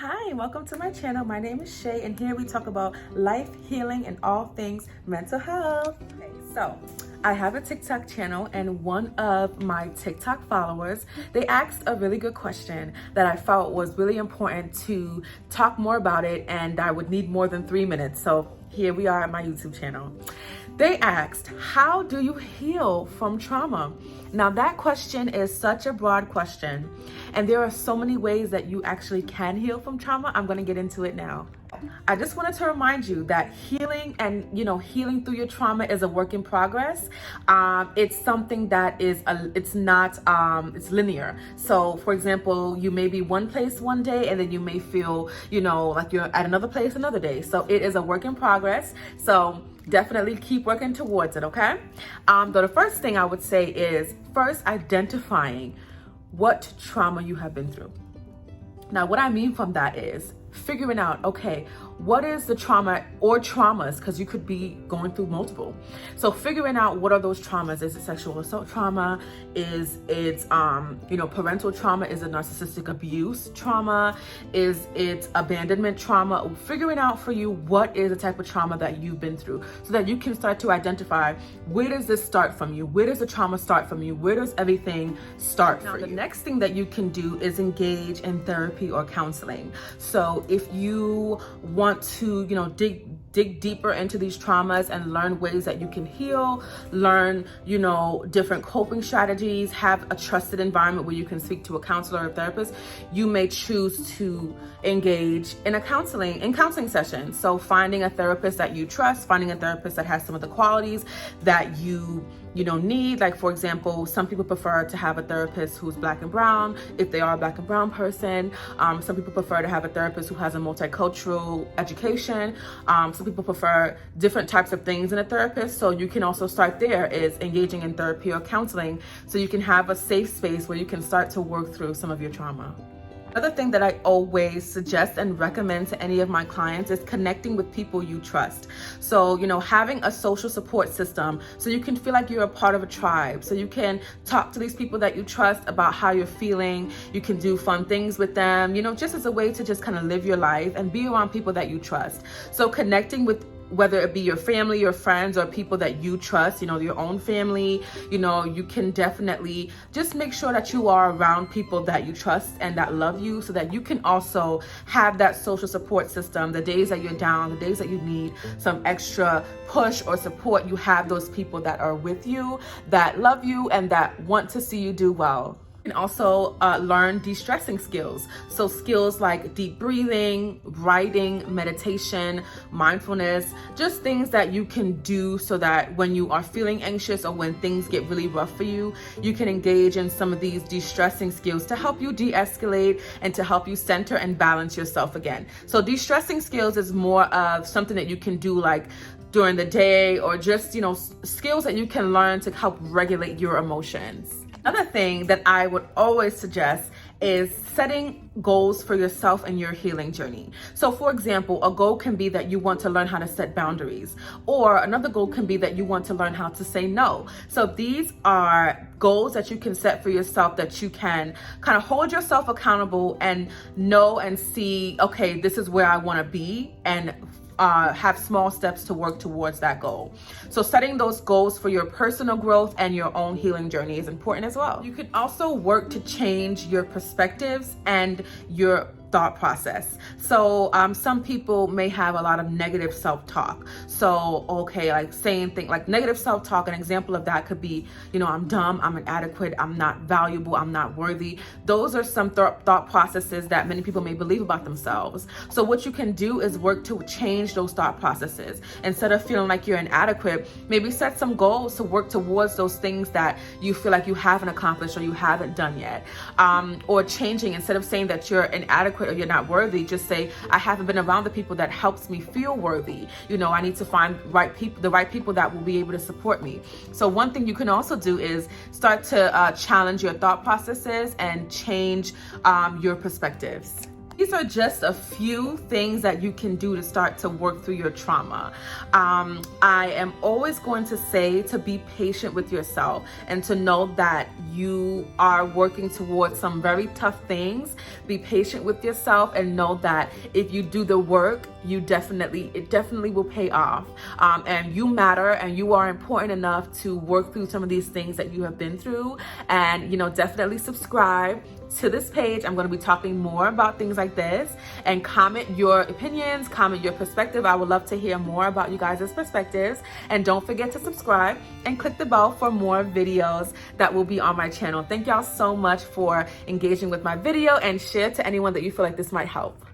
Hi, welcome to my channel. My name is Shay, and here we talk about life, healing, and all things mental health. Okay, so I have a TikTok channel, and one of my TikTok followers, they asked a really good question that I felt was really important to talk more about it, and I would need more than 3 minutes. So here we are at my YouTube channel. They asked, how do you heal from trauma? Now that question is such a broad question, and there are so many ways that you actually can heal from trauma. I'm going to get into it now. I just wanted to remind you that healing and healing through your trauma is a work in progress. It's something that is it's linear. So for example, you may be one place one day and then you may feel like you're at another place another day. So it is a work in progress. So definitely keep working towards it, okay? The first thing I would say is first identifying what trauma you have been through. Now, what I mean from that is figuring out, okay, what is the trauma or traumas, because you could be going through multiple. So figuring out what are those traumas. Is it sexual assault trauma? Is it, parental trauma? Is it narcissistic abuse trauma? Is it abandonment trauma? Figuring out for you what is the type of trauma that you've been through so that you can start to identify, where does this start from you? Where does the trauma start from you? Where does everything start for you? The next thing that you can do is engage in therapy or counseling. So if you want to, dig deeper into these traumas and learn ways that you can heal, learn, different coping strategies, have a trusted environment where you can speak to a counselor or a therapist, you may choose to engage in counseling session. So finding a therapist that you trust, finding a therapist that has some of the qualities that you need. Like, for example, some people prefer to have a therapist who's Black and brown, if they are a Black and brown person. Some people prefer to have a therapist who has a multicultural education. Some people prefer different types of things in a therapist. So you can also start there, is engaging in therapy or counseling, so you can have a safe space where you can start to work through some of your trauma. Another thing that I always suggest and recommend to any of my clients is connecting with people you trust. So, having a social support system so you can feel like you're a part of a tribe. So you can talk to these people that you trust about how you're feeling. You can do fun things with them, just as a way to just kind of live your life and be around people that you trust. So connecting with, whether it be your family, your friends, or people that you trust, your own family, you can definitely just make sure that you are around people that you trust and that love you, so that you can also have that social support system. The days that you're down, the days that you need some extra push or support, you have those people that are with you, that love you, and that want to see you do well. And also learn de-stressing skills. So skills like deep breathing, writing, meditation, mindfulness, just things that you can do so that when you are feeling anxious or when things get really rough for you, you can engage in some of these de-stressing skills to help you de-escalate and to help you center and balance yourself again. So de-stressing skills is more of something that you can do like during the day, or just, skills that you can learn to help regulate your emotions. Another thing that I would always suggest is setting goals for yourself and your healing journey. So for example, a goal can be that you want to learn how to set boundaries, or another goal can be that you want to learn how to say no. So these are goals that you can set for yourself that you can kind of hold yourself accountable and know and see, okay, this is where I want to be, and have small steps to work towards that goal. So setting those goals for your personal growth and your own healing journey is important as well. You can also work to change your perspectives and your thought process. So some people may have a lot of negative self-talk. So like saying things like negative self-talk, an example of that could be, I'm dumb, I'm inadequate, I'm not valuable, I'm not worthy. Those are some thought processes that many people may believe about themselves. So what you can do is work to change those thought processes. Instead of feeling like you're inadequate, maybe set some goals to work towards those things that you feel like you haven't accomplished or you haven't done yet. Or changing, instead of saying that you're inadequate or you're not worthy, just say, I haven't been around the people that helps me feel worthy. I need to find the right people that will be able to support me. So one thing you can also do is start to challenge your thought processes and change your perspectives. These are just a few things that you can do to start to work through your trauma. I am always going to say to be patient with yourself and to know that you are working towards some very tough things. Be patient with yourself and know that if you do the work, it definitely will pay off. And you matter, and you are important enough to work through some of these things that you have been through. And, definitely subscribe to this page. I'm going to be talking more about things like this, and comment your opinions, comment your perspective. I would love to hear more about you guys' perspectives. And don't forget to subscribe and click the bell for more videos that will be on my channel. Thank y'all so much for engaging with my video, and share to anyone that you feel like this might help.